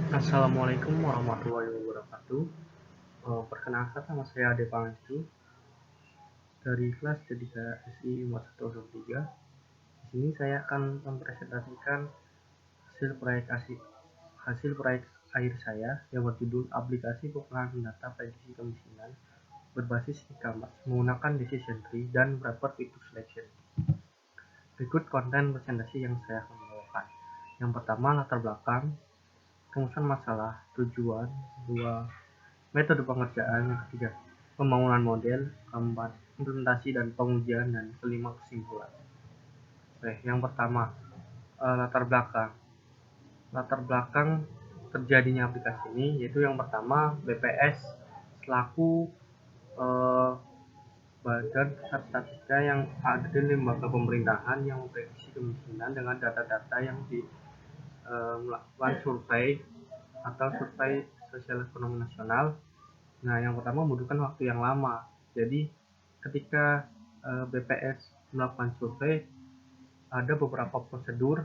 Assalamualaikum warahmatullahi wabarakatuh. Perkenalkan, nama saya Ade Pangestu dari kelas C3 SI 5103. Di sini saya akan mempresentasikan hasil proyek akhir saya yang berjudul aplikasi pengolahan data prediksi kemiskinan berbasis e-commerce menggunakan decision tree dan wrapper feature selection. Berikut konten presentasi yang saya akan bawakan. Yang pertama, latar belakang, rumusan masalah, tujuan, dua, metode pengerjaan, yang ketiga, pembangunan model, keempat, implementasi dan pengujian, dan kelima, kesimpulan. Oke, yang pertama, latar belakang. Latar belakang terjadinya aplikasi ini yaitu yang pertama, BPS selaku badan pusat statistika yang ada di lembaga pemerintahan yang memprediksi kemiskinan dengan data-data yang melakukan survei atau survei sosial ekonomi nasional. Nah, yang pertama membutuhkan waktu yang lama. Jadi, ketika BPS melakukan survei, ada beberapa prosedur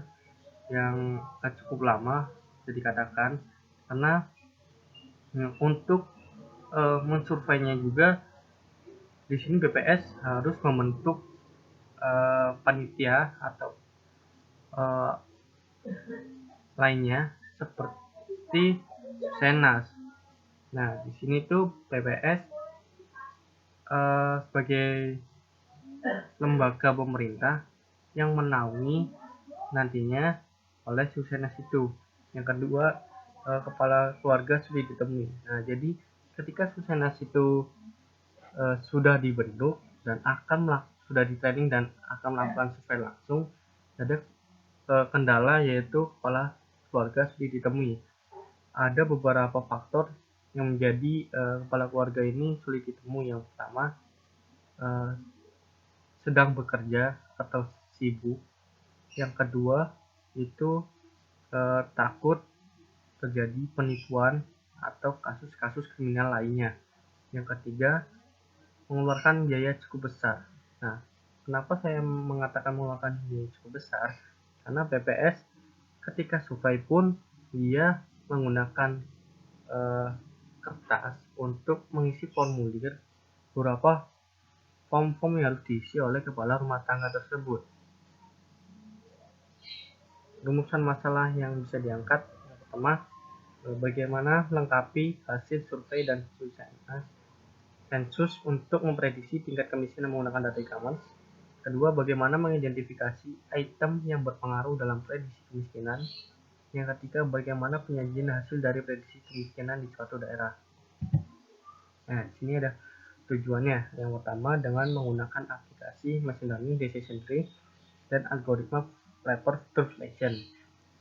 yang cukup lama, bisa dikatakan, karena untuk mensurveinya juga di sini BPS harus membentuk panitia atau lainnya seperti Senas. Nah, di sini tuh BPS sebagai lembaga pemerintah yang menaungi nantinya oleh Susenas itu. Yang kedua, kepala keluarga sudah ditemui. Nah, jadi ketika Susenas itu sudah dibentuk dan sudah di training dan akan melakukan survei langsung, ada kendala yaitu kepala keluarga sudah ditemui. Ada beberapa faktor yang menjadi kepala keluarga ini sulit ditemui. Yang pertama, sedang bekerja atau sibuk. Yang kedua, itu takut terjadi penipuan atau kasus-kasus kriminal lainnya. Yang ketiga, mengeluarkan biaya cukup besar. Nah, kenapa saya mengatakan mengeluarkan biaya cukup besar? Karena BPS ketika survei pun dia menggunakan kertas untuk mengisi formulir beberapa form-form yang harus diisi oleh kepala rumah tangga tersebut. Rumusan masalah yang bisa diangkat, yang pertama, bagaimana melengkapi hasil survei dan sensus untuk memprediksi tingkat kemiskinan menggunakan data e-commerce. Kedua, bagaimana mengidentifikasi item yang berpengaruh dalam prediksi kemiskinan. Yang ketiga, bagaimana penyajian hasil dari prediksi kemiskinan di suatu daerah. Nah, di sini ada tujuannya. Yang pertama, dengan menggunakan aplikasi machine learning, decision tree, dan algoritma wrapper feature selection.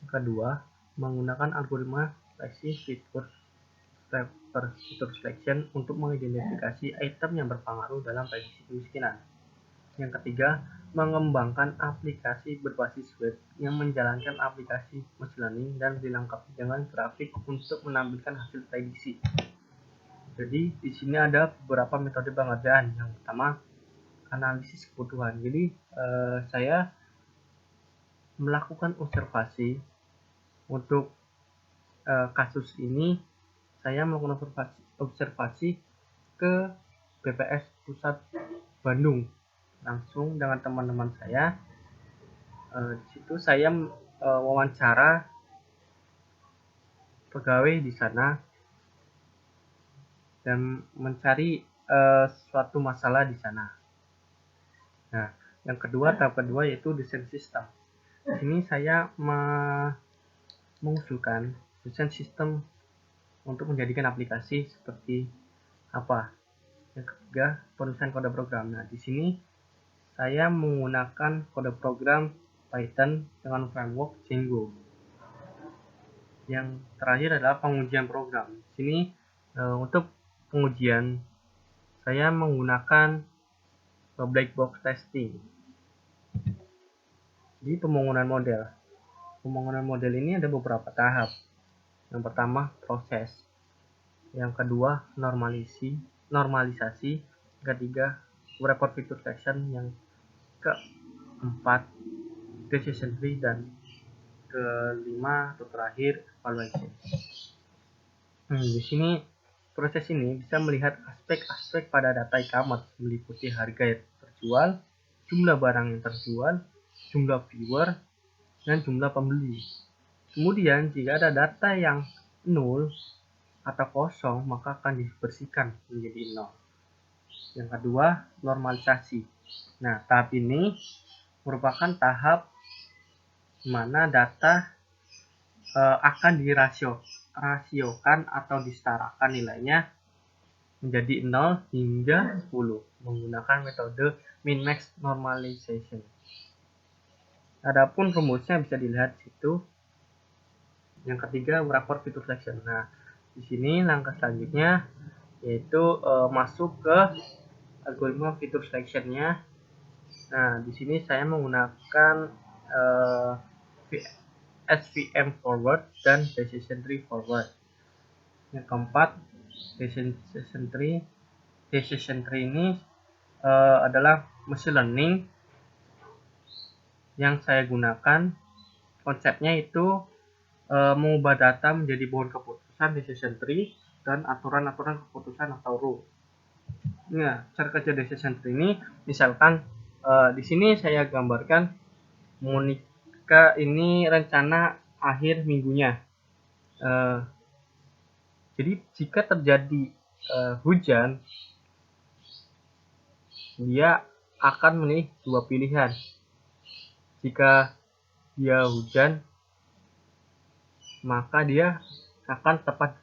Yang kedua, menggunakan algoritma seleksi wrapper feature selection untuk mengidentifikasi item yang berpengaruh dalam prediksi kemiskinan. Yang ketiga, mengembangkan aplikasi berbasis web yang menjalankan aplikasi machine learning dan dilengkapi dengan grafik untuk menampilkan hasil prediksi. Jadi di sini ada beberapa metode pengerjaan. Yang pertama, analisis kebutuhan. Jadi saya melakukan observasi untuk kasus ini. Saya melakukan observasi ke BPS Pusat Bandung langsung dengan teman-teman saya. Di situ saya wawancara pegawai di sana dan mencari suatu masalah di sana. Nah, yang kedua, tahap kedua yaitu desain sistem. Di sini saya mengusulkan desain sistem untuk menjadikan aplikasi seperti apa. Yang ketiga, penulisan kode program. Nah, di sini saya menggunakan kode program Python dengan framework Django. Yang terakhir adalah pengujian program. Di sini untuk pengujian saya menggunakan black box testing. Di pembangunan model. Pembangunan model ini ada beberapa tahap. Yang pertama, proses. Yang kedua, normalisasi. Yang ketiga, wrapper feature selection. Yang keempat, decision tree, dan kelima atau terakhir, evaluation. Di sini proses ini bisa melihat aspek-aspek pada data e-commerce meliputi harga yang terjual, jumlah barang yang terjual, jumlah viewer, dan jumlah pembeli. Kemudian jika ada data yang nol atau kosong, maka akan dibersihkan menjadi nol. Yang kedua, normalisasi. Nah, tahap ini merupakan tahap mana data akan dirasiokan atau disetarakan nilainya menjadi 0 hingga 10 menggunakan metode min-max normalization. Adapun rumusnya bisa dilihat di situ. Yang ketiga, wrapper feature selection. Nah, di sini langkah selanjutnya yaitu masuk ke algoritma feature selection-nya. Nah, di sini saya menggunakan SVM forward dan decision tree forward. Yang keempat, decision tree. Decision tree ini adalah machine learning yang saya gunakan. Konsepnya itu mengubah data menjadi pohon keputusan decision tree dan aturan-aturan keputusan atau rule. Nah, cara kerja decision tree ini, misalkan di sini saya gambarkan Monica ini rencana akhir minggunya. Jadi jika terjadi hujan, dia akan memilih dua pilihan. Jika dia hujan, maka dia akan tetap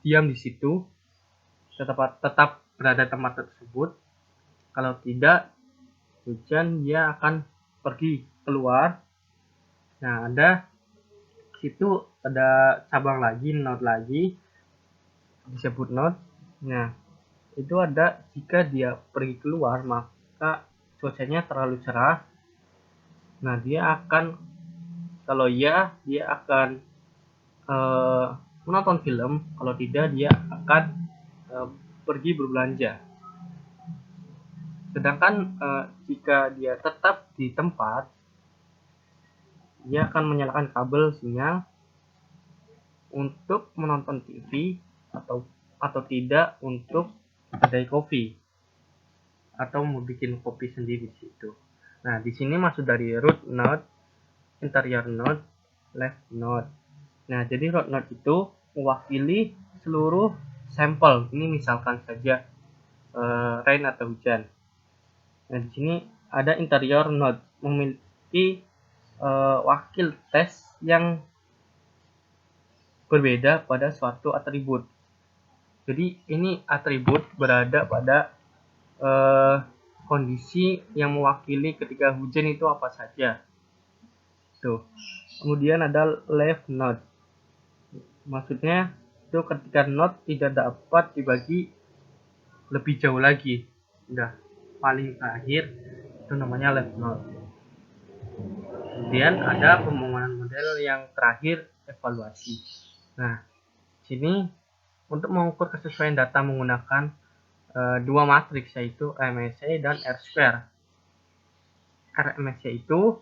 diam di situ, tetap berada di tempat tersebut. Kalau tidak hujan, dia akan pergi keluar. Nah, situ ada cabang lagi, node lagi, disebut node. Nah, itu ada jika dia pergi keluar, maka cuacanya terlalu cerah. Nah, dia akan, kalau ya, dia akan menonton film. Kalau tidak, dia akan pergi berbelanja. Sedangkan jika dia tetap di tempat, dia akan menyalakan kabel sinyal untuk menonton TV atau tidak untuk kedai kopi atau mau bikin kopi sendiri di situ. Nah, di sini masuk dari root node, interior node, left node. Nah, jadi root node itu mewakili seluruh sampel. Ini misalkan saja rain atau hujan. Nah, di sini ada interior node memiliki wakil tes yang berbeda pada suatu atribut. Jadi ini atribut berada pada kondisi yang mewakili ketika hujan itu apa saja. Tuh. Kemudian ada left node. Maksudnya itu ketika node tidak dapat dibagi lebih jauh lagi. Udah paling terakhir itu namanya left node. Kemudian ada pembangunan model yang terakhir, evaluasi. Nah, sini untuk mengukur kesesuaian data menggunakan dua matriks, yaitu RMSE dan R-square. RMSE itu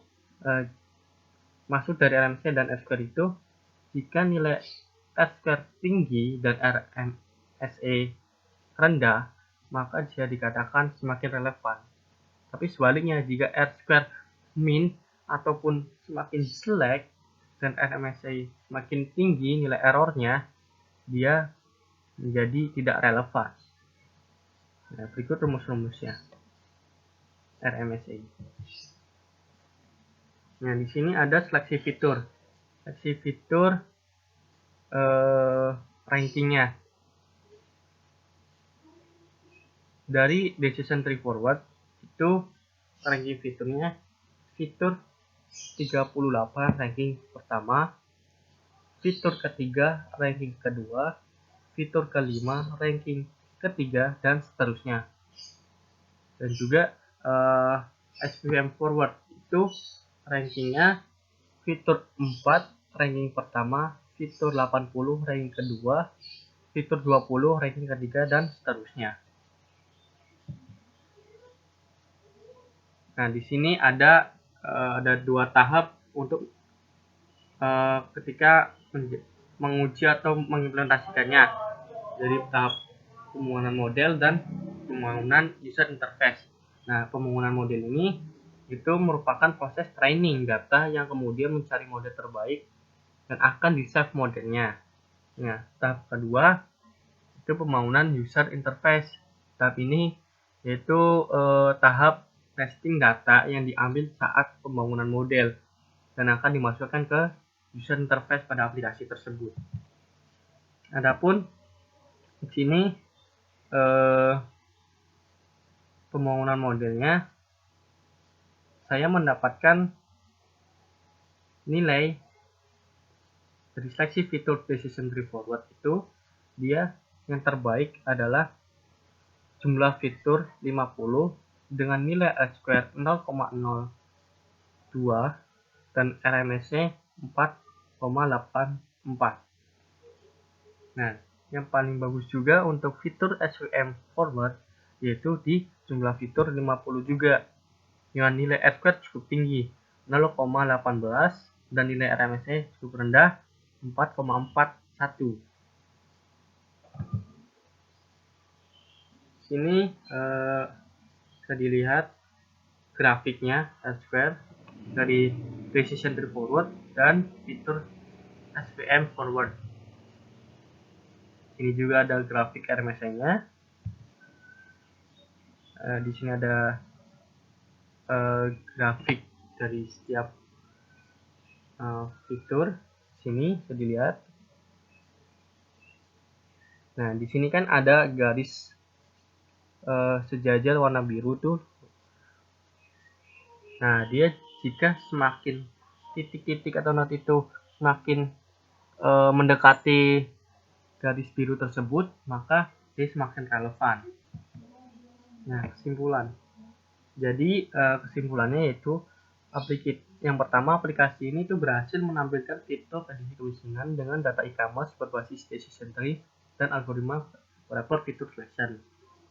maksud dari RMSE dan R-square itu jika nilai R-square tinggi dan RMSE rendah, maka bisa dikatakan semakin relevan. Tapi sebaliknya, jika R-square min ataupun semakin jelek dan RMSE semakin tinggi nilai errornya, dia menjadi tidak relevan. Nah, berikut rumus-rumusnya RMSE. Nah, di sini ada seleksi fitur. Seleksi fitur rankingnya. Dari decision tree forward itu ranking fiturnya fitur 38 ranking pertama, fitur ketiga ranking kedua, fitur kelima ranking ketiga, dan seterusnya. Dan juga SVM forward itu rankingnya fitur 4 ranking pertama, fitur 80 ranking kedua, fitur 20 ranking ketiga, dan seterusnya. Nah, di sini ada dua tahap untuk ketika menguji atau mengimplementasikannya dari tahap pembangunan model dan pembangunan user interface. Nah, pembangunan model ini itu merupakan proses training data yang kemudian mencari model terbaik dan akan di-save modelnya. Nah, tahap kedua itu pembangunan user interface. Tahap ini yaitu tahap testing data yang diambil saat pembangunan model dan akan dimasukkan ke user interface pada aplikasi tersebut. Adapun di sini pembangunan modelnya saya mendapatkan nilai dari seleksi fitur Decision Tree Forward itu dia yang terbaik adalah jumlah fitur 50 dengan nilai R-square 0,02 dan RMS-nya 4,84. Nah, yang paling bagus juga untuk fitur SVM Forward yaitu di jumlah fitur 50 juga dengan nilai R-square cukup tinggi 0,18 dan nilai RMS-nya cukup rendah 4,41. Sini bisa dilihat grafiknya R-square dari Decision Tree Forward dan fitur SVM Forward. Ini juga ada grafik RMS-nya. Di sini ada grafik dari setiap fitur. Sini bisa dilihat. Nah, di sini kan ada garis sejajar warna biru tuh. Nah, dia jika semakin titik-titik atau not itu semakin mendekati garis biru tersebut, maka dia semakin relevan. Nah, kesimpulan. Jadi kesimpulannya yaitu yang pertama, aplikasi ini tuh berhasil menampilkan fitur prediksi kemiskinan dengan data e-commerce berbasis decision tree dan algoritma wrapper fitur selection.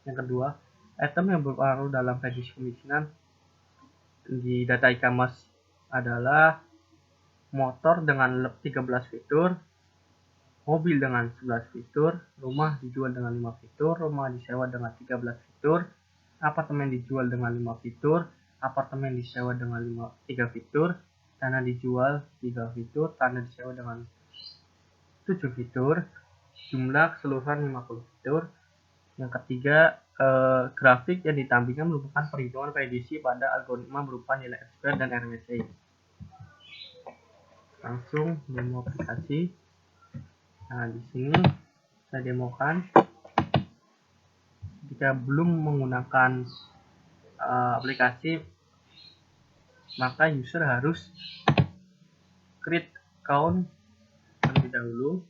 Yang kedua, item yang berpengaruh dalam prediksi kemiskinan di data e-commerce adalah motor dengan 13 fitur, mobil dengan 11 fitur, rumah dijual dengan 5 fitur, rumah disewa dengan 13 fitur, apartemen dijual dengan 5 fitur, apartemen disewa dengan 3 fitur, tanah dijual 3 fitur, tanah disewa dengan 7 fitur, jumlah keseluruhan 50 fitur. Yang ketiga, grafik yang ditampilkan merupakan perhitungan prediksi pada algoritma berupa nilai R-square dan RMSE. Langsung demo aplikasi. Nah, di sini saya demokan. Jika belum menggunakan aplikasi, maka user harus create account terlebih dahulu.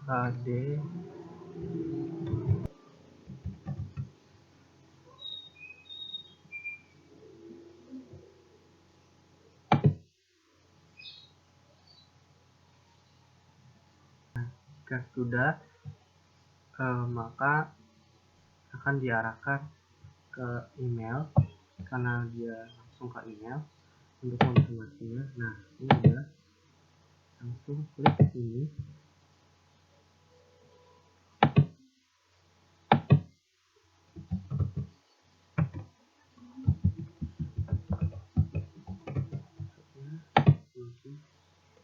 AD jika sudah, maka akan diarahkan ke email karena dia langsung ke email untuk konfirmasinya. Nah, ini ada, langsung klik ini.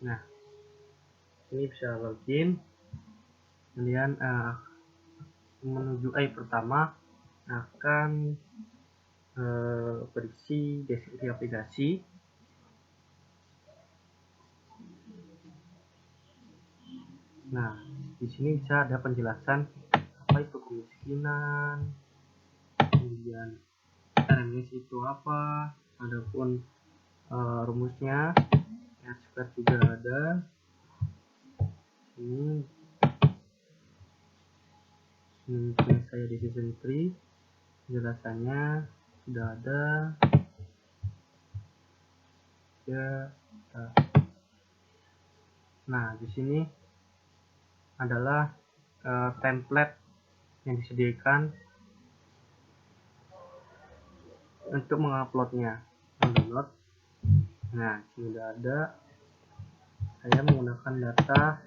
Nah, ini bisa login. Kemudian menuju pertama akan berisi deskripsi aplikasi. Nah, di sini bisa ada penjelasan apa itu kemiskinan, kemudian RMS itu apa, adapun rumusnya, expert juga ada. Ini saya decision tree, penjelasannya sudah ada. Ya, nah di sini adalah template yang disediakan untuk menguploadnya, mendownload. Nah, sudah ada. Saya menggunakan data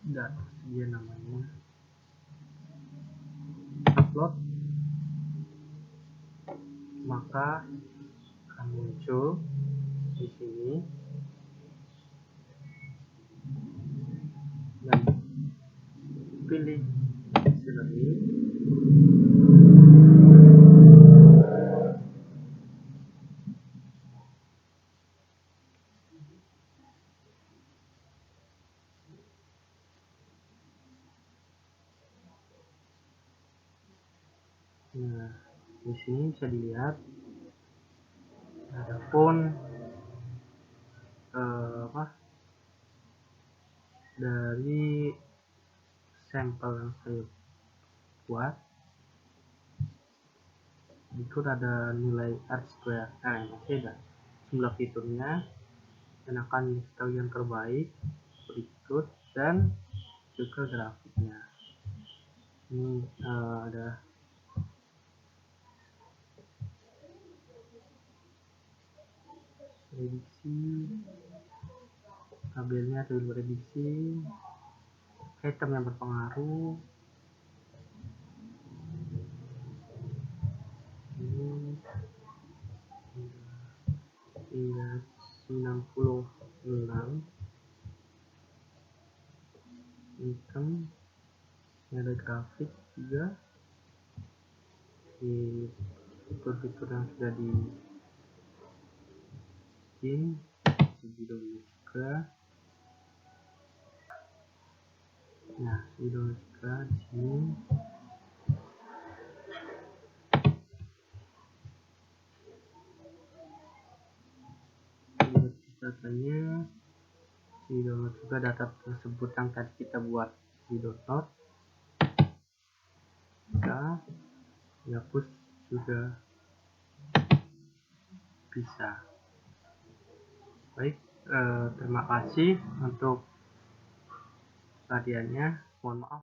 dan dia namanya upload, maka akan muncul di sini dan pilih sini. Nah, di sini bisa dilihat adapun dari sampel yang saya buat, berikut ada nilai R-square. Nah, masih ada jumlah fiturnya dan akan tahu yang terbaik berikut dan juga grafiknya. Ini ada prediksi, tabelnya tabel prediksi, item yang berpengaruh, ini hingga 96 item. Ini ada grafik juga di fitur-fitur yang sudah dibikin video juga. Nah, video juga di sini. Datanya di-download juga, data tersebut yang tadi kita buat di-download, bisa dihapus juga bisa. Baik, terima kasih untuk perhatiannya. Mohon maaf